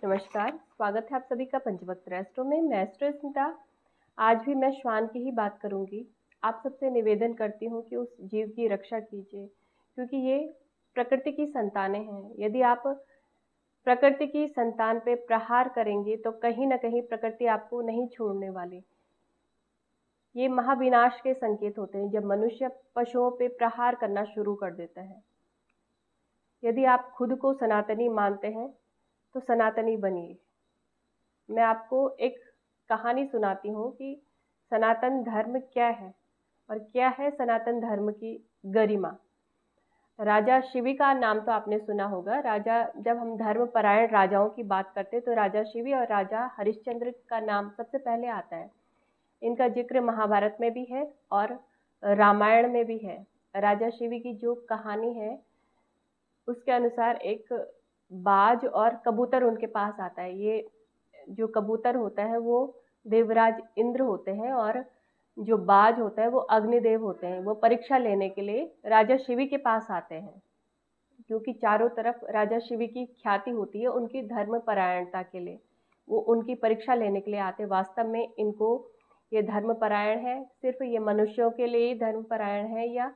नमस्कार, स्वागत है आप सभी का पंचवक्त्र एस्ट्रो में। मैं एस्ट्रो स्मिता। आज भी मैं श्वान की ही बात करूंगी। आप सबसे निवेदन करती हूँ कि उस जीव की रक्षा कीजिए, क्योंकि ये प्रकृति की संतानें हैं। यदि आप प्रकृति की संतान पे प्रहार करेंगे तो कहीं ना कहीं प्रकृति आपको नहीं छोड़ने वाली। ये महाविनाश के संकेत होते हैं जब मनुष्य पशुओं पे प्रहार करना शुरू कर देता है। यदि आप खुद को सनातनी मानते हैं तो सनातनी बनिए। मैं आपको एक कहानी सुनाती हूँ कि सनातन धर्म क्या है और क्या है सनातन धर्म की गरिमा। राजा शिवी का नाम तो आपने सुना होगा। राजा, जब हम धर्मपरायण राजाओं की बात करते हैं तो राजा शिवी और राजा हरिश्चंद्र का नाम सबसे पहले आता है। इनका जिक्र महाभारत में भी है और रामायण में भी है। राजा शिवी की जो कहानी है उसके अनुसार एक बाज और कबूतर उनके पास आता है। ये जो कबूतर होता है वो देवराज इंद्र होते हैं और जो बाज होता है वो अग्निदेव होते हैं। वो परीक्षा लेने के लिए राजा शिवी के पास आते हैं, क्योंकि चारों तरफ राजा शिवी की ख्याति होती है उनकी धर्मपरायणता के लिए। वो उनकी परीक्षा लेने के लिए आते। वास्तव में इनको ये धर्मपरायण है, सिर्फ ये मनुष्यों के लिए ही धर्मपरायण है या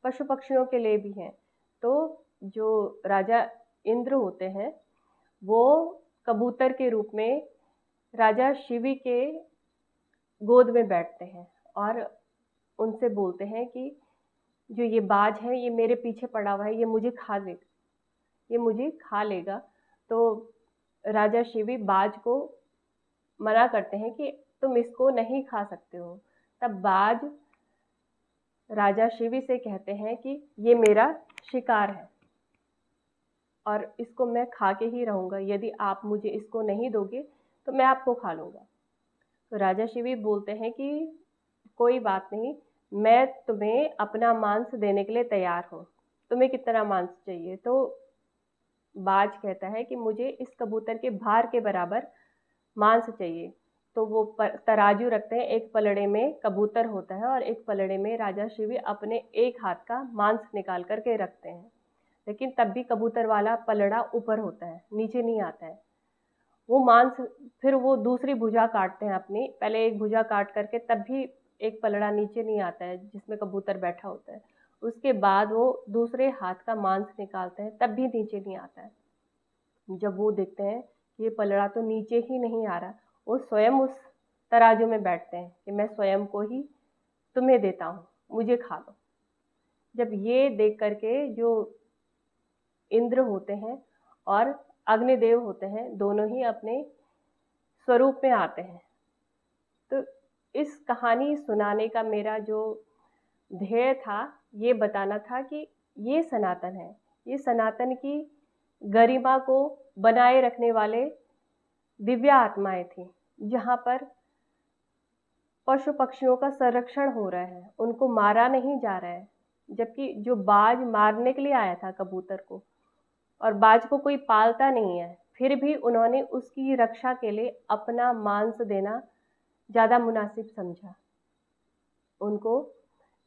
पशु पक्षियों के लिए भी है। तो जो राजा इंद्र होते हैं वो कबूतर के रूप में राजा शिवी के गोद में बैठते हैं और उनसे बोलते हैं कि जो ये बाज है ये मेरे पीछे पड़ा हुआ है, ये मुझे खा लेगा। तो राजा शिवी बाज को मना करते हैं कि तुम इसको नहीं खा सकते हो। तब बाज राजा शिवी से कहते हैं कि ये मेरा शिकार है और इसको मैं खा के ही रहूँगा। यदि आप मुझे इसको नहीं दोगे तो मैं आपको खा लूँगा। तो राजा शिवी बोलते हैं कि कोई बात नहीं, मैं तुम्हें अपना मांस देने के लिए तैयार हूँ। तुम्हें कितना मांस चाहिए? तो बाज कहता है कि मुझे इस कबूतर के भार के बराबर मांस चाहिए। तो वो तराजू रखते हैं। एक पलड़े में कबूतर होता है और एक पलड़े में राजा शिवी अपने एक हाथ का मांस निकाल करके रखते हैं। लेकिन तब भी कबूतर वाला पलड़ा ऊपर होता है, नीचे नहीं आता है। वो मांस फिर वो दूसरी भुजा काटते हैं अपनी। पहले एक भुजा काट करके तब भी एक पलड़ा नीचे नहीं आता है जिसमें कबूतर बैठा होता है। उसके बाद वो दूसरे हाथ का मांस निकालते हैं, तब भी नीचे नहीं आता है। जब वो देखते हैं कि ये पलड़ा तो नीचे ही नहीं आ रहा, वो स्वयं उस तराजू में बैठते हैं कि मैं स्वयं को ही तुम्हें देता हूँ, मुझे खा लो। जब ये देख करके जो इंद्र होते हैं और अग्निदेव होते हैं, दोनों ही अपने स्वरूप में आते हैं। तो इस कहानी सुनाने का मेरा जो ध्येय था ये बताना था कि ये सनातन है। ये सनातन की गरिमा को बनाए रखने वाले दिव्य आत्माएं थी, जहाँ पर पशु पक्षियों का संरक्षण हो रहा है, उनको मारा नहीं जा रहा है। जबकि जो बाज मारने के लिए आया था कबूतर को, और बाज को कोई पालता नहीं है, फिर भी उन्होंने उसकी रक्षा के लिए अपना मांस देना ज़्यादा मुनासिब समझा उनको,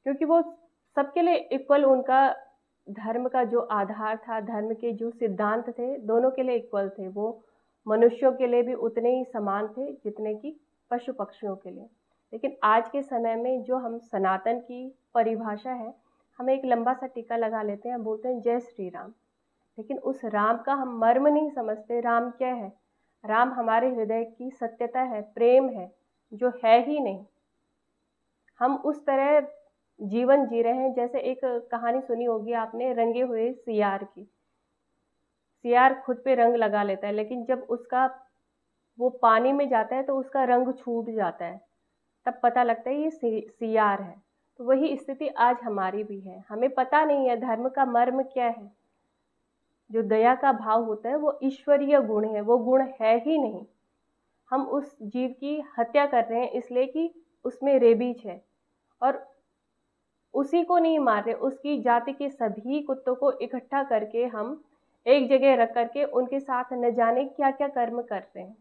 क्योंकि वो सबके लिए इक्वल, उनका धर्म का जो आधार था, धर्म के जो सिद्धांत थे, दोनों के लिए इक्वल थे। वो मनुष्यों के लिए भी उतने ही समान थे जितने कि पशु पक्षियों के लिए। लेकिन आज के समय में जो हम सनातन की परिभाषा है, हम एक लंबा सा टीका लगा लेते हैं, बोलते हैं जय श्री राम। लेकिन उस राम का हम मर्म नहीं समझते। राम क्या है? राम हमारे हृदय की सत्यता है, प्रेम है, जो है ही नहीं। हम उस तरह जीवन जी रहे हैं जैसे एक कहानी सुनी होगी आपने, रंगे हुए सियार की। सियार खुद पे रंग लगा लेता है, लेकिन जब उसका वो पानी में जाता है तो उसका रंग छूट जाता है, तब पता लगता है ये सियार है। तो वही स्थिति आज हमारी भी है। हमें पता नहीं है धर्म का मर्म क्या है। जो दया का भाव होता है वो ईश्वरीय गुण है, वो गुण है ही नहीं। हम उस जीव की हत्या कर रहे हैं इसलिए कि उसमें रेबीज है, और उसी को नहीं मार रहे, उसकी जाति के सभी कुत्तों को इकट्ठा करके हम एक जगह रख करके उनके साथ न जाने क्या क्या कर्म कर रहे हैं।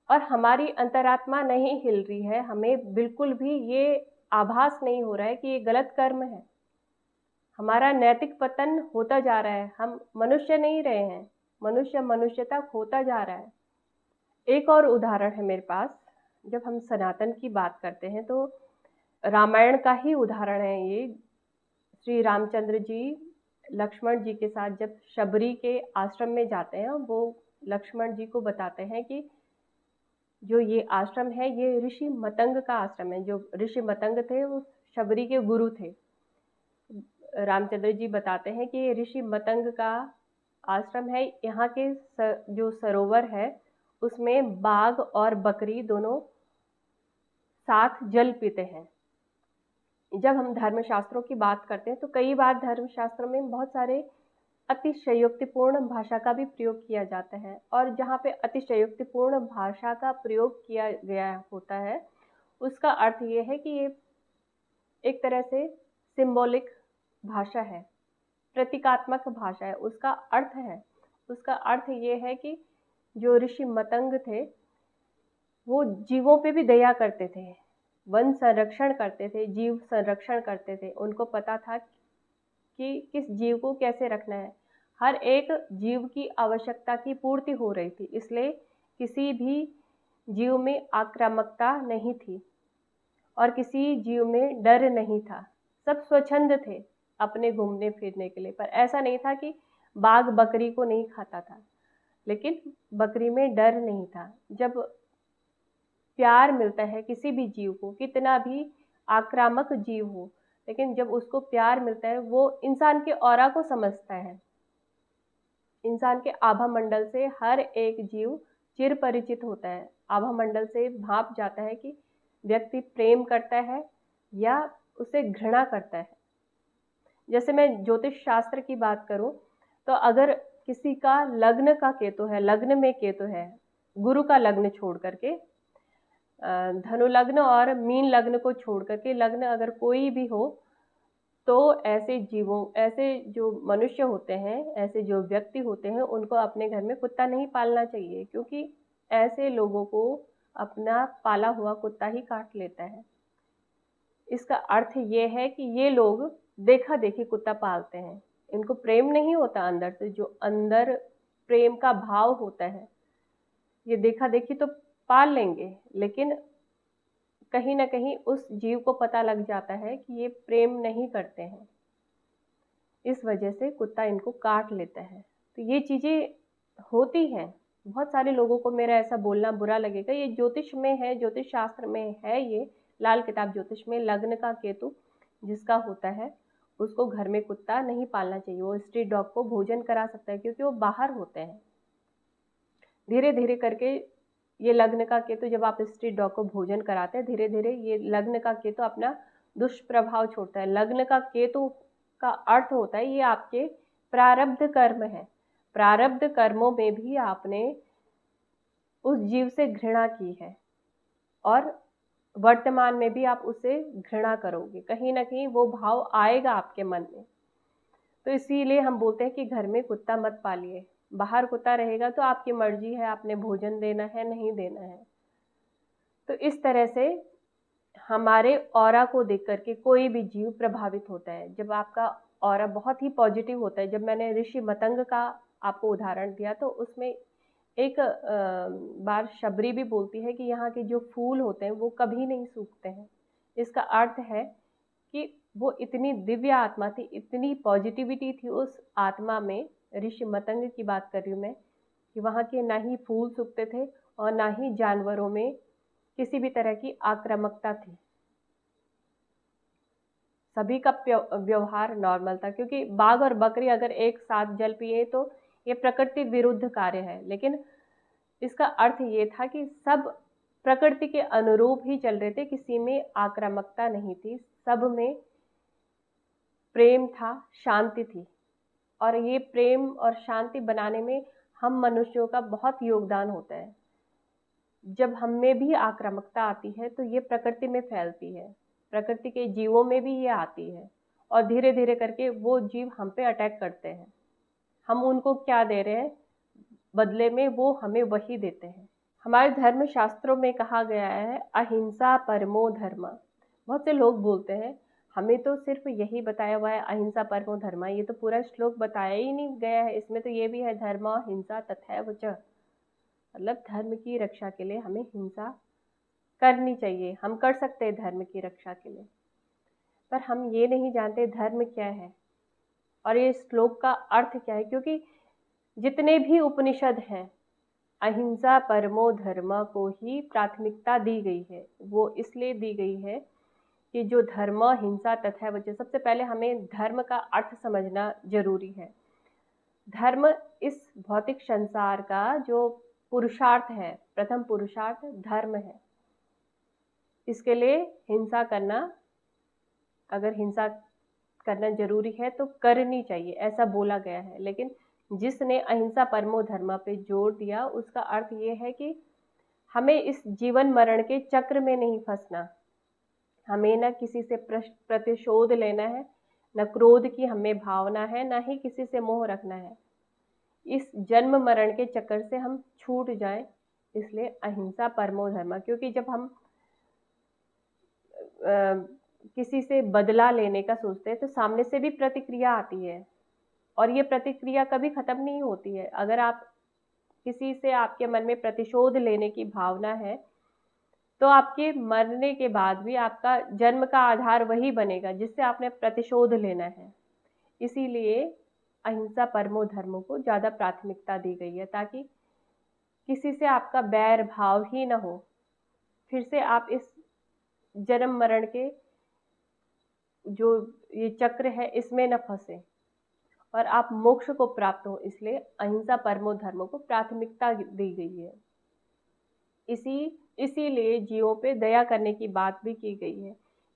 और हमारी अंतरात्मा नहीं हिल रही है, हमें बिल्कुल भी ये आभास नहीं हो रहा है कि ये गलत कर्म है। हमारा नैतिक पतन होता जा रहा है। हम मनुष्य नहीं रहे हैं, मनुष्यता खोता जा रहा है। एक और उदाहरण है मेरे पास। जब हम सनातन की बात करते हैं तो रामायण का ही उदाहरण है ये। श्री रामचंद्र जी लक्ष्मण जी के साथ जब शबरी के आश्रम में जाते हैं, वो लक्ष्मण जी को बताते हैं कि जो ये आश्रम है ये ऋषि मतंग का आश्रम है। जो ऋषि मतंग थे वो शबरी के गुरु थे। रामचंद्र जी बताते हैं कि ये ऋषि मतंग का आश्रम है। यहाँ के जो सरोवर है उसमें बाघ और बकरी दोनों साथ जल पीते हैं। जब हम धर्मशास्त्रों की बात करते हैं तो कई बार धर्मशास्त्रों में बहुत सारे अतिशयोक्तिपूर्ण भाषा का भी प्रयोग किया जाता है, और जहाँ पे अतिशयोक्तिपूर्ण भाषा का प्रयोग किया गया होता है उसका अर्थ ये है कि ये एक तरह से सिंबॉलिक भाषा है, प्रतीकात्मक भाषा है। उसका अर्थ ये है कि जो ऋषि मतंग थे वो जीवों पे भी दया करते थे, वन संरक्षण करते थे, जीव संरक्षण करते थे। उनको पता था कि किस जीव को कैसे रखना है। हर एक जीव की आवश्यकता की पूर्ति हो रही थी, इसलिए किसी भी जीव में आक्रामकता नहीं थी और किसी जीव में डर नहीं था। सब स्वच्छंद थे अपने घूमने फिरने के लिए। पर ऐसा नहीं था कि बाघ बकरी को नहीं खाता था, लेकिन बकरी में डर नहीं था। जब प्यार मिलता है किसी भी जीव को, कितना भी आक्रामक जीव हो, लेकिन जब उसको प्यार मिलता है वो इंसान के ऑरा को समझता है। इंसान के आभा मंडल से हर एक जीव चिर परिचित होता है। आभा मंडल से भाप जाता है कि व्यक्ति प्रेम करता है या उसे घृणा करता है। जैसे मैं ज्योतिष शास्त्र की बात करूं तो अगर किसी का लग्न का केतु है, लग्न में केतु है, गुरु का लग्न छोड़ करके, धनु लग्न और मीन लग्न को छोड़ करके लग्न अगर कोई भी हो, तो ऐसे जो मनुष्य होते हैं, ऐसे जो व्यक्ति होते हैं, उनको अपने घर में कुत्ता नहीं पालना चाहिए, क्योंकि ऐसे लोगों को अपना पाला हुआ कुत्ता ही काट लेता है। इसका अर्थ ये है कि ये लोग देखा देखी कुत्ता पालते हैं, इनको प्रेम नहीं होता अंदर से। जो अंदर प्रेम का भाव होता है, ये देखा देखी तो पाल लेंगे, लेकिन कहीं ना कहीं उस जीव को पता लग जाता है कि ये प्रेम नहीं करते हैं, इस वजह से कुत्ता इनको काट लेता है। तो ये चीज़ें होती हैं। बहुत सारे लोगों को मेरा ऐसा बोलना बुरा लगेगा, ये ज्योतिष में है, ज्योतिष शास्त्र में है। ये लाल किताब ज्योतिष में लग्न का केतु जिसका होता है उसको घर में कुत्ता नहीं पालना चाहिए। वो स्ट्रीट डॉग को भोजन करा सकता है, क्योंकि वो बाहर होते हैं। धीरे धीरे करके ये लग्न का केतु, जब आप स्ट्रीट डॉग को भोजन कराते हैं, धीरे धीरे ये लग्न का केतु अपना दुष्प्रभाव छोड़ता है। लग्न का केतु का अर्थ होता है ये आपके प्रारब्ध कर्म है। प्रारब्ध कर्मों में भी आपने उस जीव से घृणा की है और वर्तमान में भी आप उसे घृणा करोगे, कहीं ना कहीं वो भाव आएगा आपके मन में। तो इसीलिए हम बोलते हैं कि घर में कुत्ता मत पालिए। बाहर कुत्ता रहेगा तो आपकी मर्जी है, आपने भोजन देना है नहीं देना है। तो इस तरह से हमारे ऑरा को देख करके कोई भी जीव प्रभावित होता है। जब आपका ऑरा बहुत ही पॉजिटिव होता है, जब मैंने ऋषि मतंग का आपको उदाहरण दिया तो उसमें एक बार शबरी भी बोलती है कि यहाँ के जो फूल होते हैं वो कभी नहीं सूखते हैं। इसका अर्थ है कि वो इतनी दिव्य आत्मा थी, इतनी पॉजिटिविटी थी उस आत्मा में। ऋषि मतंग की बात कर रही हूँ मैं, कि वहाँ के ना ही फूल सूखते थे और ना ही जानवरों में किसी भी तरह की आक्रामकता थी। सभी का व्यवहार नॉर्मल था, क्योंकि बाघ और बकरी अगर एक साथ जल पिए तो ये प्रकृति विरुद्ध कार्य है। लेकिन इसका अर्थ ये था कि सब प्रकृति के अनुरूप ही चल रहे थे, किसी में आक्रामकता नहीं थी, सब में प्रेम था, शांति थी। और ये प्रेम और शांति बनाने में हम मनुष्यों का बहुत योगदान होता है। जब हम में भी आक्रामकता आती है तो ये प्रकृति में फैलती है, प्रकृति के जीवों में भी ये आती है, और धीरे धीरे करके वो जीव हम पे अटैक करते हैं। हम उनको क्या दे रहे हैं, बदले में वो हमें वही देते हैं। हमारे धर्म शास्त्रों में कहा गया है अहिंसा परमो धर्म। बहुत से लोग बोलते हैं हमें तो सिर्फ यही बताया हुआ है अहिंसा परमो धर्म, ये तो पूरा श्लोक बताया ही नहीं गया है, इसमें तो ये भी है धर्म हिंसा तथैव च। मतलब धर्म की रक्षा के लिए हमें हिंसा करनी चाहिए। हम कर सकते हैं धर्म की रक्षा के लिए, पर हम ये नहीं जानते धर्म क्या है और ये श्लोक का अर्थ क्या है। क्योंकि जितने भी उपनिषद हैं, अहिंसा परमो धर्म को ही प्राथमिकता दी गई है। वो इसलिए दी गई है कि जो धर्म हिंसा तथा वजह, सबसे पहले हमें धर्म का अर्थ समझना जरूरी है। धर्म इस भौतिक संसार का जो पुरुषार्थ है, प्रथम पुरुषार्थ धर्म है। इसके लिए हिंसा करना, अगर हिंसा करना जरूरी है तो करनी चाहिए, ऐसा बोला गया है। लेकिन जिसने अहिंसा परमो धर्म पे जोर दिया, उसका अर्थ ये है कि हमें इस जीवन मरण के चक्र में नहीं फंसना। हमें न किसी से प्रतिशोध लेना है, न क्रोध की हमें भावना है, न ही किसी से मोह रखना है। इस जन्म मरण के चक्कर से हम छूट जाएं, इसलिए अहिंसा परमो धर्म। क्योंकि जब हम किसी से बदला लेने का सोचते हैं तो सामने से भी प्रतिक्रिया आती है, और ये प्रतिक्रिया कभी खत्म नहीं होती है। अगर आप किसी से, आपके मन में प्रतिशोध लेने की भावना है, तो आपके मरने के बाद भी आपका जन्म का आधार वही बनेगा जिससे आपने प्रतिशोध लेना है। इसीलिए अहिंसा परमो धर्म को ज़्यादा प्राथमिकता दी गई है, ताकि किसी से आपका बैर भाव ही ना हो, फिर से आप इस जन्म मरण के जो ये चक्र है इसमें न फंसे और आप मोक्ष को प्राप्त हो। इसलिए अहिंसा परमो धर्म को प्राथमिकता दी गई है। इसीलिए जीवों पे दया करने की बात भी की गई है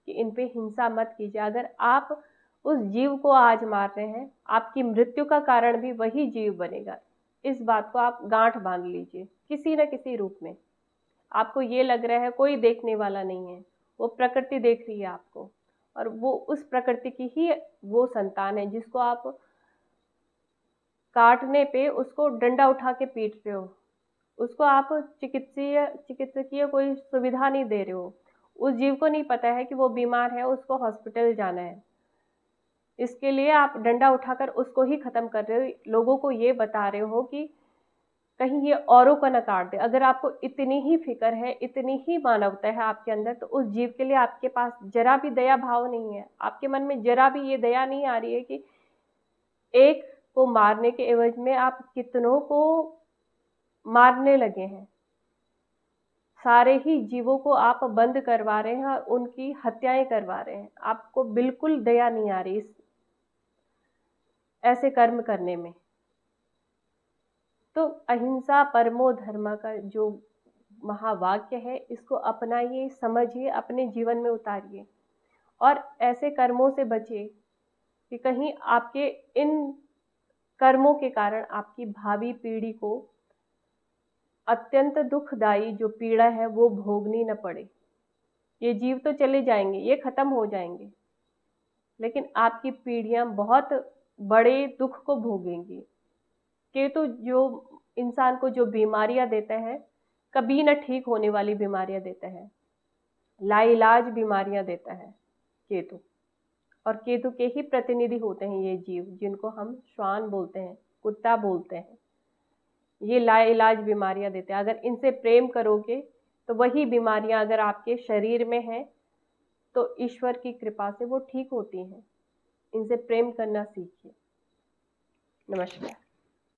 कि इन पे हिंसा मत कीजिए। अगर आप उस जीव को आज मार रहे हैं, आपकी मृत्यु का कारण भी वही जीव बनेगा। इस बात को आप गांठ बांध लीजिए किसी न किसी रूप में। आपको ये लग रहा है कोई देखने वाला नहीं है, वो प्रकृति देख रही है आपको, और वो उस प्रकृति की ही वो संतान है जिसको आप काटने पे उसको डंडा उठा के पीट रहे हो, उसको आप चिकित्सकीय कोई सुविधा नहीं दे रहे हो। उस जीव को नहीं पता है कि वो बीमार है, उसको हॉस्पिटल जाना है, इसके लिए आप डंडा उठाकर उसको ही खत्म कर रहे हो। लोगों को ये बता रहे हो कि कहीं ये औरों को न काट दे। अगर आपको इतनी ही फिक्र है, इतनी ही मानवता है आपके अंदर, तो उस जीव के लिए आपके पास जरा भी दया भाव नहीं है। आपके मन में जरा भी ये दया नहीं आ रही है कि एक को मारने के एवज में आप कितनों को मारने लगे हैं। सारे ही जीवों को आप बंद करवा रहे हैं और उनकी हत्याएं करवा रहे हैं। आपको बिल्कुल दया नहीं आ रही इस ऐसे कर्म करने में। तो अहिंसा परमो धर्म का जो महावाक्य है, इसको अपनाइए, समझिए, अपने जीवन में उतारिए और ऐसे कर्मों से बचिए कि कहीं आपके इन कर्मों के कारण आपकी भावी पीढ़ी को अत्यंत दुखदायी जो पीड़ा है वो भोगनी न पड़े। ये जीव तो चले जाएंगे, ये खत्म हो जाएंगे, लेकिन आपकी पीढ़ियां बहुत बड़े दुख को भोगेंगी। केतु जो इंसान को जो बीमारियां देता है, कभी न ठीक होने वाली बीमारियां देता है, लाइलाज बीमारियां देता है केतु। और केतु के ही प्रतिनिधि होते हैं ये जीव, जिनको हम श्वान बोलते हैं, कुत्ता बोलते हैं। ये लाइलाज बीमारियां देते हैं। अगर इनसे प्रेम करोगे तो वही बीमारियां अगर आपके शरीर में हैं तो ईश्वर की कृपा से वो ठीक होती हैं। इनसे प्रेम करना सीखिए। नमस्कार।